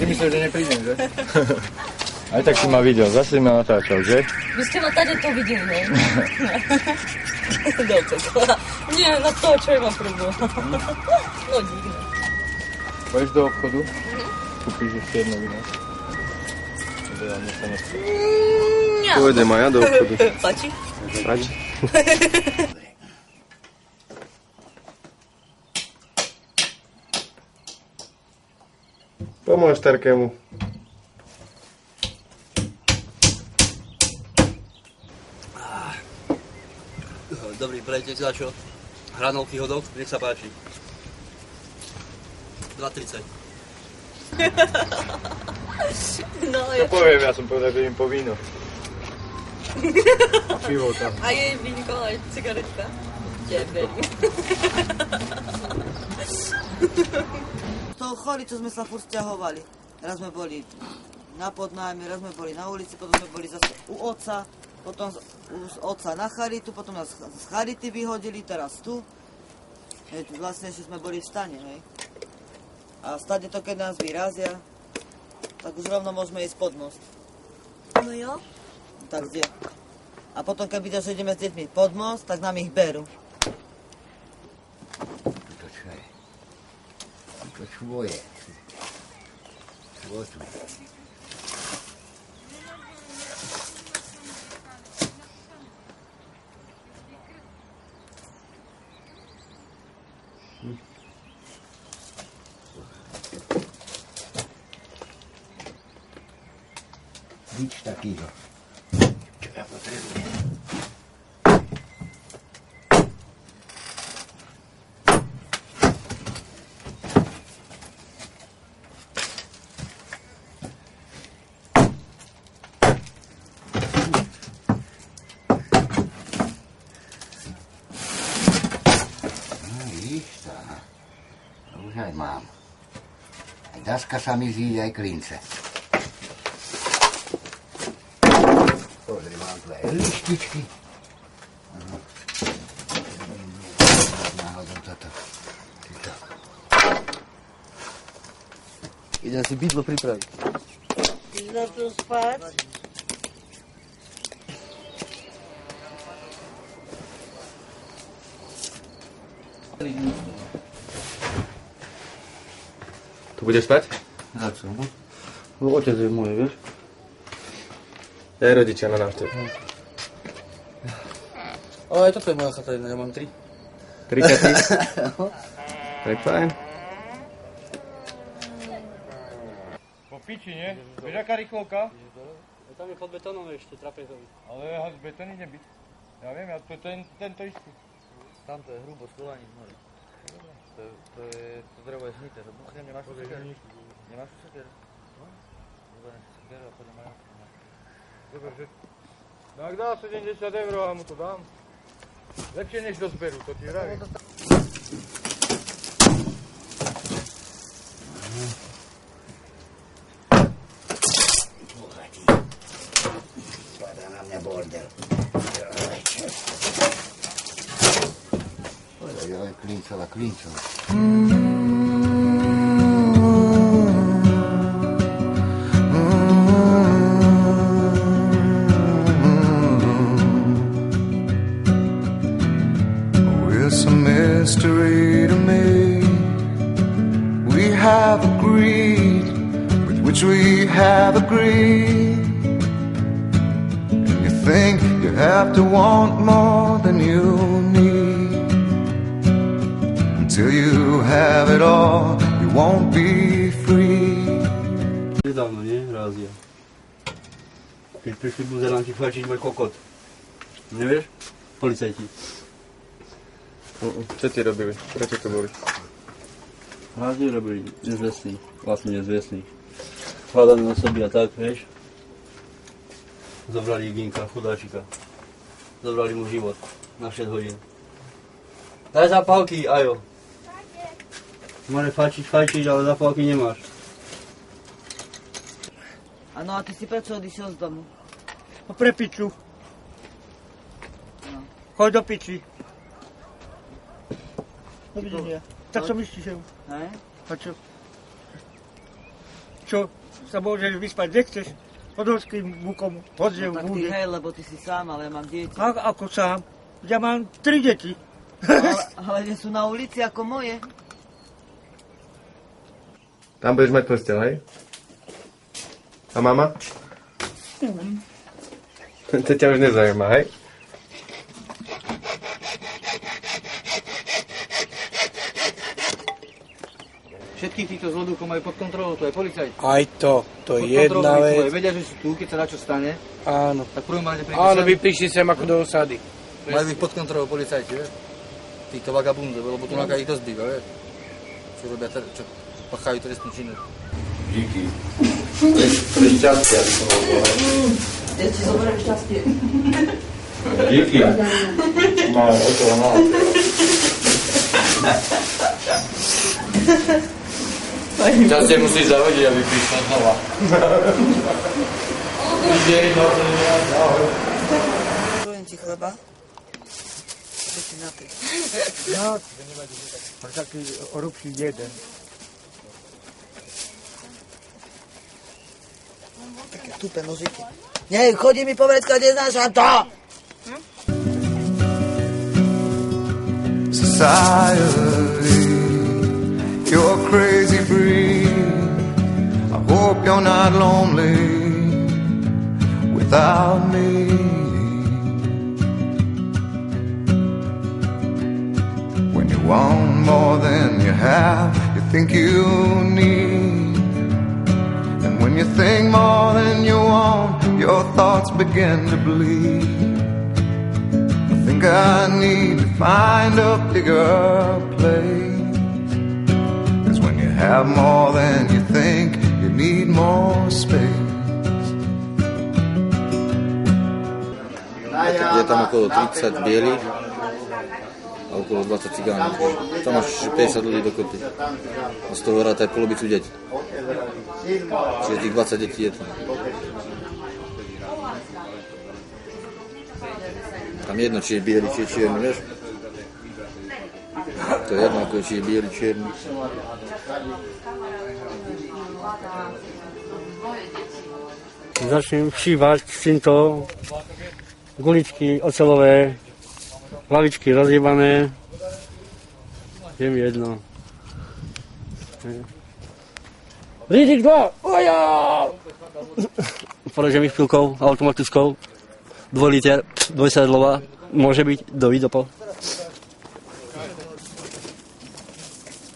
si myslel, že neprídem, že? Aj tak si ma videl, zase ma natáčal, že? Vy ste ma tady to videli, ne? Nie, na to, čo je ma prúbo. No divné. Pôjdeš do obchodu? Kúpiš ešte jedno víno? Teda mne sa nechce. Pôjdem aj ja do obchodu. Páči? Páči. Pomôž Terkému. Dobrý, prejte za čo? Hranolky hodok, nech sa páči. 2,30. No, Ja poviem, ja som povedal, že im po víno. A pivo tam. a je vínko, aj cigaretka. Tebe. To chorí, čo sme sa furt sťahovali. Raz sme boli na podnájme, raz sme boli na ulici, potom sme boli zase u otca, potom z otca na charitu, potom nás z charity vyhodili, teraz tu. Vlastne ešte sme boli v stane, hej. A stade to, keď nás vyrazia, tak už rovno môžeme ísť pod most. No jo. Tak kde? A potom, keď vidia, že ideme s deťmi pod most, tak nám ich berú. To čo je? To svoje. Svoje. Nič takýho. Čo ja potrebujem? Už aj mám. Aj daska sa mi zíde, aj klince. Pozri, mám tu aj lištičky. Náhodou toto. Tak. Idem si bydlo pripraviť. Ideš tu spať? Tu budeš spať? Za čo? No otec je môj, vieš? Ja aj rodičia na návštevu. Ale aj toto je moja chata, ja mám 3. 3 chaty? Tak fajn. Po piči, nie? Vieš, aká rýchlovka? Tam je pod betónom ešte, trapezový. Ale betón ide byť. Ja viem, ja to tento istý. Tam to je hrubo skúvaní z mori. To drevo je znité, to buchnem, nemáš tu seker? Nemáš tu seker? No? Zoberiem si seker a pôjdem aj na. Dobre, že? No ak dá 70 € a mu to dám. Lepšie než do zberu, to ti vravím. Bohatý. Spadá na mňa bordel. Oj, klincova, klincova. It's a mystery to me. We have agreed with which we have agreed. And you think you have to want more than you need. Until you have it all, you won't be free. Nedávno, nie? Rázia. Keď prišli buzeránky fajčiť môj kokot. Nevieš? Policajti. Čo ti robili? Prečo to boli? Hľadne robili nezvestných, vlastne nezvestných. Hľadané osoby a tak, vieš. Zobrali Ginka, chudáčika. Zobrali mu život na 6 hodín. Daj zapálky, Ajo. Môže fajčiť, ale zapálky nemáš. Áno, a ty si prečo odišiel z domu? Pre piču. No. Choď do piči. Dovidenia. Tak som ešte žil. Hej? A čo? čo sa môžeš vyspať, kde chceš. Pod horským bukom, pod No, tak ty bude. hej, lebo ty si sám, ale ja mám deti. Ako sám? Ja mám 3 deti. Ale nie sú na ulici ako moje. Tam budeš mať postel, hej? A mama? To ťa už nezaujíma, hej? Všetkých týchto zloduchov majú pod kontrolou, to je policajt. Aj to Pod je jedna kontrolou vec. tvoje, vedia, že sú tu, keď sa na čo stane, Áno. tak prvom rade prídu Áno, sem. vy prišli sem ako do osady. Majú byť pod kontrolou policajti, vieš? Týchto vagabundov, lebo tu ich dosť býva, vieš? Čo robia, čo pachajú trestnú činnosť. Díky. To je šťastie, aby som bol. Ja ti zoberiem šťastie. Díky. Mám, to mám. Šťastie musíš zavodiť, aby prišla znova. Poviem ti chleba. Čo si na ty? No, taký orúbší jeden. Také tupé nožiky. Nie, chodí mi povedz, kde znášam to! Society, you're a crazy breed. I hope you're not lonely without me. When you want more than you have, you think you need. And when you think more than you want, your thoughts begin to bleed. I think I need to find a bigger place. 'Cause when you have more than you think, you need more space. Je tam okolo 30 bielých a okolo 20 cigánov. Tam máš 50 ľudí dokopy. A z toho ráta aj polovicu detí. Čiže tých 20 detí je tam. Tam jedno, či je biely, či je čierny, vieš? To je jedno, ako či je biely, čierny. Začnem všívať s týmto guličky ocelové, hlavičky rozjebané. Je mi jedno. Rídik 2! Oja! Poležem ich pilkou automatickou. 2 liter, 2-sedlová. Môže byť do vidopol.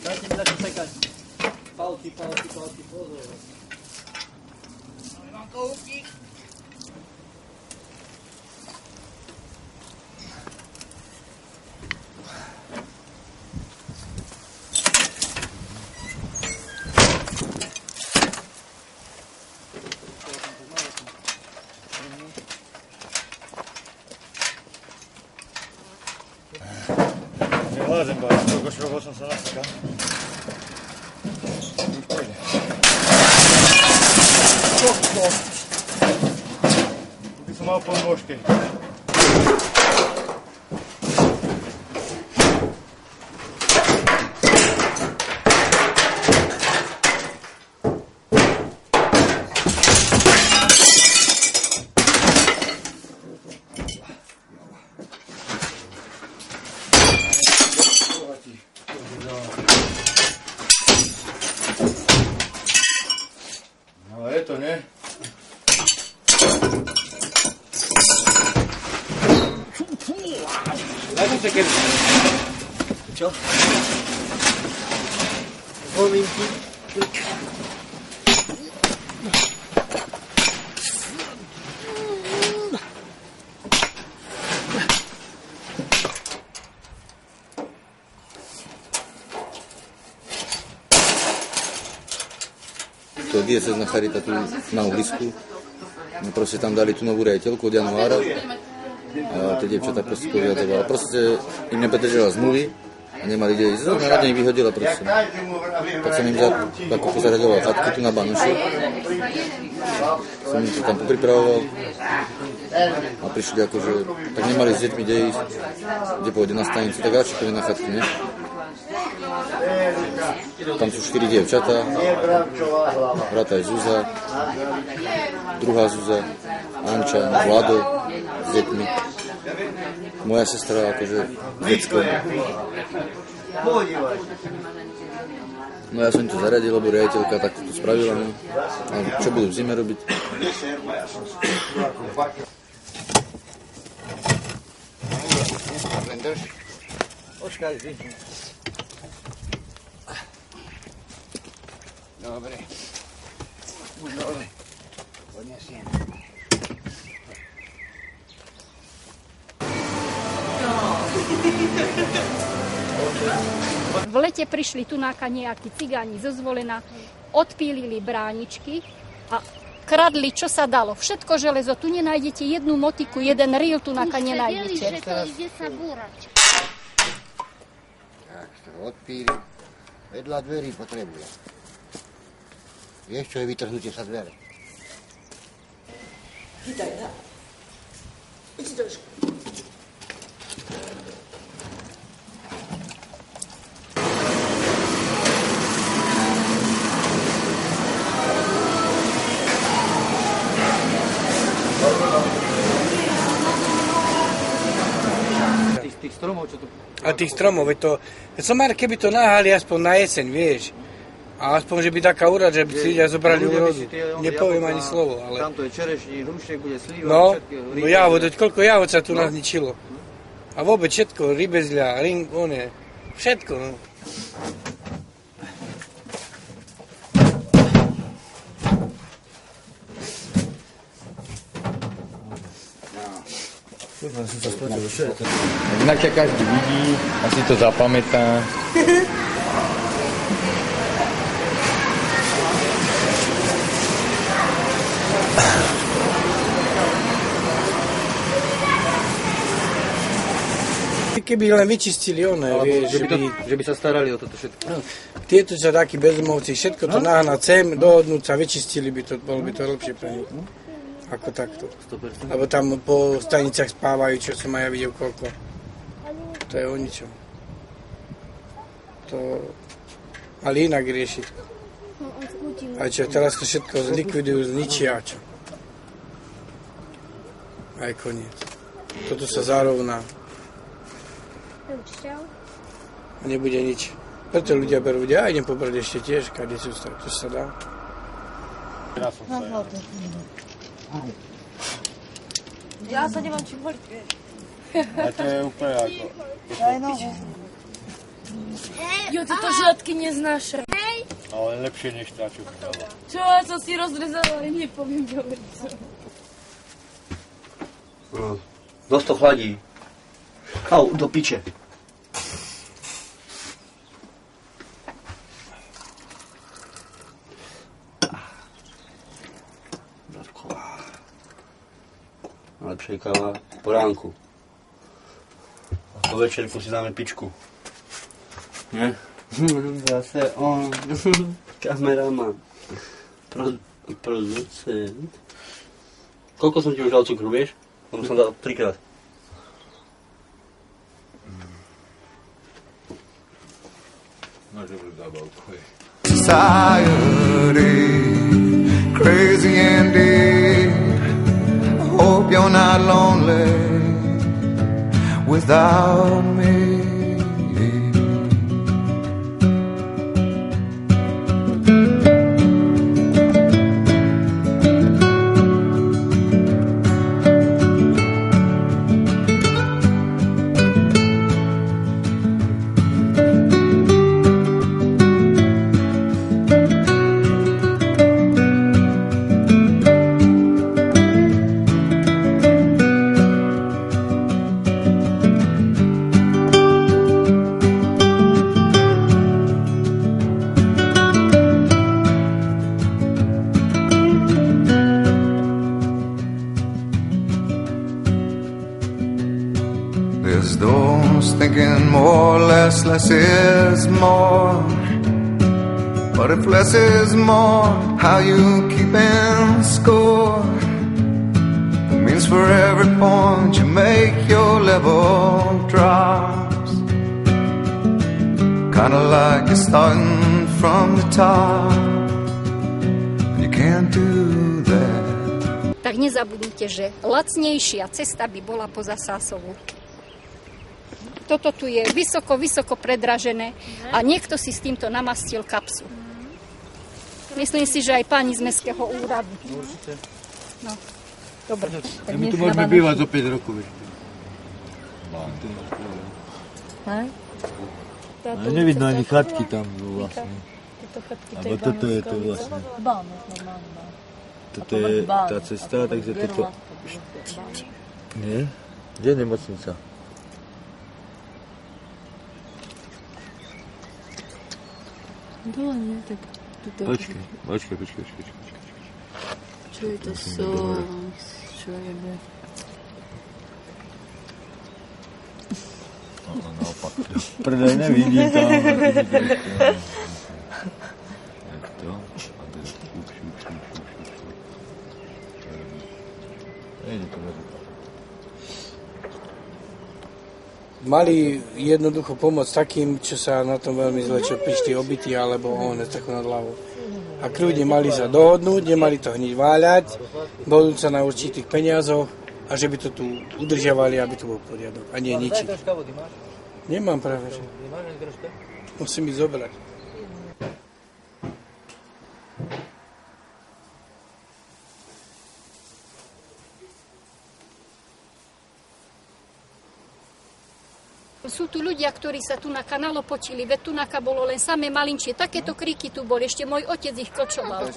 Dajte mi začať sekať. Palky, pozor. Nevládem, báš, koľko šrobov som sa nasekal. Už pôjde. By som mal pol nôžky. No je to, nie? Daj mi sekeru. Čo? Povinky. To je diecézna charita tu na Uhlisku. No proste tam dali tú novú riaditeľku od januára. A tie dievčatá proste požiadovala. Proste im nepredržala zmluvy a nemali kde ísť. Zrovna na deň vyhodila proste. Tak som im ako pozaraďoval chatky tu na Banoši. Som im to tam popripravoval. A prišli akože, tak nemali s deťmi kde ísť. Kde pôjde na stanicu, tak radšej pôjde na chatky, ne? Tam sú 4 dievčatá, brata je Zúza, druhá Zúza, Anča, Vlado s deťmi, moja sestra akože detská. No ja som to zaradil, lebo riaditeľka takto to spravila, no. A čo budú v zime robiť? Počkaj, dobre. Už dole. Podnesiem. V lete prišli tunáka nejakí cigáni zo Zvolena, odpílili bráničky a kradli, čo sa dalo. Všetko železo, tu nenájdete jednu motiku, jeden rýl tunáka nenájdete. Tak to odpíli. Vedľa dverí potrebuje. Vieš, čo je vytrhnutie sa dvere? Chytaj, dá. Idź trošku. Tých stromov, čo tu... A tých stromov, veď to... Som aj keby to nahali aspoň na jeseň, vieš. A aspoň, že by taká úrad, že by si ľudia zobrali úrodu. Nepoviem ani slovo, ale... Tamto je čerešní, hrušek, bude slíva, no, všetko. No javod, koľko javod sa tu nás ničilo. A vôbec všetko, rybezľa, ring, one, všetko, no. Inak ťa každý vidí, asi to zapamätá. Keby len vyčistili one, vieš, že by sa starali o toto všetko. Tieto sa takí bezdomovci, všetko to nahnať sem, dohodnúť sa, vyčistili by to, bolo by to lepšie pre nich. Ako takto. 100%. Lebo tam po staniciach spávajú, čo som aj ja videl koľko. To je o ničom. To mali inak riešiť. A čo, teraz to všetko zlikvidujú, zničia, čo? Aj koniec. Toto sa zarovná. A nebude nič. Preto ľudia berú, ja idem pobrať ešte tiež, kade sú to sa dá. Ja sa nemám čím voliť, vieš. A to je úplne ako... Jo, tieto žlatky neznášam. Ale lepšie než tá, čo dala. Čo, ja som si rozrezala, ale nepoviem ďalej. Dosť to chladí. Au, do piče. Najlepšia káva po ránku. A po večerku si dáme pičku. Nie? Zase on. Kameraman. Producent. Koľko som ti už dal cukru, vieš? Lebo som dal 3-krát. Society, crazy indeed. Hope you're not lonely without me. There's those thinking more, less is more. But if less is more, how you keeping score? It means for every point you make, your level drops. Kinda like you're starting from the top, and you can't do that. Tak nezabudnite, že lacnejšia cesta by bola poza Sásovu. Toto tu je vysoko predražené a niekto si s týmto namastil kapsu. Myslím si, že aj páni z mestského úradu. No, dobre. My tu môžeme bývať zo 5 rokov. Nevidno ani chatky tam vlastne. Abo toto je to vlastne. Toto je tá cesta, takže toto... Nie? Kde je nemocnica? Dole, nie? Tak tuto. Počkaj. Čo je to čo je be? Naopak. Predaj nevidím tam. To. Mali jednoducho pomôcť takým, čo sa na tom veľmi zle, čo prišli obytí alebo on strachu nad hlavou. A kľudne mali sa dohodnúť, nemali to hneď váľať, dohodnúť sa na určitých peniazoch a že by to tu udržiavali, aby tu bol poriadok a nie ničiť. Nemám práve, že. Musím ísť zobrať. Sú tu ľudia, ktorí sa tu nalopotili, veď tu bolo len samé malinčie. Takéto kriky tu boli, ešte môj otec ich kočoval.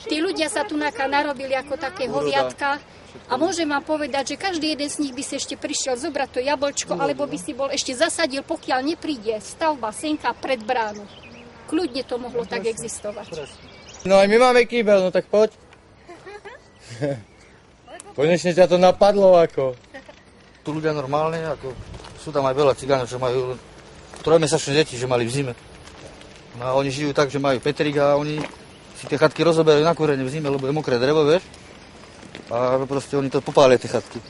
Tí ľudia sa tu narobili ako také hoviatka a môžem vám povedať, že každý jeden z nich by si ešte prišiel zobrať to jablčko, alebo by si bol ešte zasadil, pokiaľ nepríde stavba senka pred bránu. Kľudne to mohlo tak existovať. No aj my máme kýbel, no tak poď. Konečne ťa to napadlo ako. Tu ľudia normálne, ako sú tam aj veľa cigánov, čo majú trojmesačné deti, že mali v zime. No a oni žijú tak, že majú petrík a oni si tie chatky rozoberajú na kúrenie v zime, lebo je mokré drevo, vieš. A proste oni to popália, tie chatky.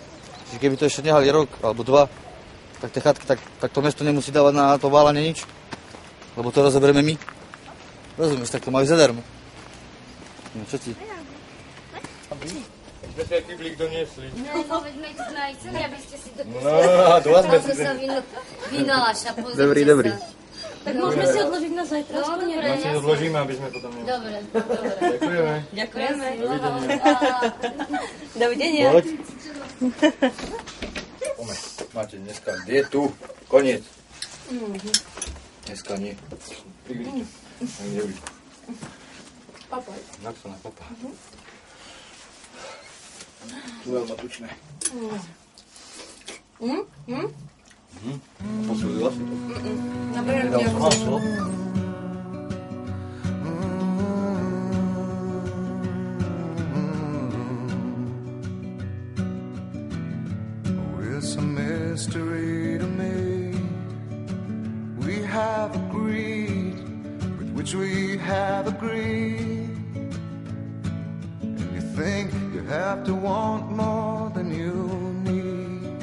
Čiže keby to ešte nehali rok alebo 2, tak tie chatky, tak to mesto nemusí dávať na to válanie nič. Lebo to rozoberieme my. Rozumieš, tak to majú zadarmo. No čo ti? Sme si aj kyblík doniesli. No, veď sme tu najceli, aby ste si to No, a tu vás sme si... vynaláša, pozrite Dobrý. sa. Tak môžeme si odložiť na zajtra. No, dobre, No si odložíme, aby sme potom... Dobre. Ďakujeme. Ďakujeme. Dovidenia. Dovidenia. Poď. Poďme, máte dneska dietu, koniec. Dneska nie. Približte. Ani nebyť. Papaj. Jak sa na papa. Tu veľmi tučné. Posúdila si to? Naberiem Nedal som maslo. It's a mystery to me. We have agreed with which we have agreed. And you think you have to want more than you need.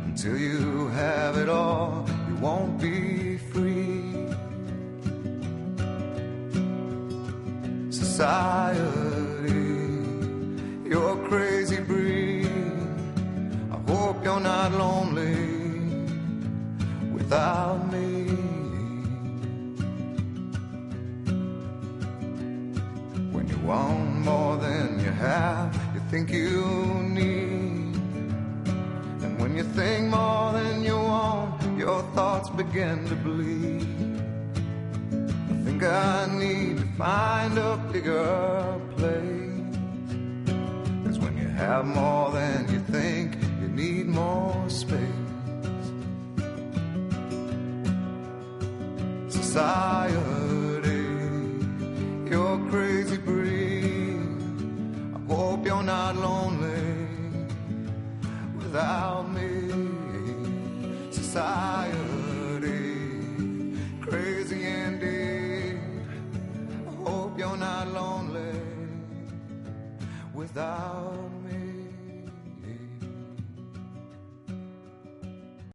Until you have it all, you won't be free. Society, you're a crazy breed. I hope you're not lonely without me. When you want more than you have, you think you need. And when you think more than you want, your thoughts begin to bleed. I think I need to find a bigger place. 'Cause when you have more than you think, you need more space. Society, you're a crazy breed. I hope you're not lonely without me. Society, crazy indeed. I hope you're not lonely without me.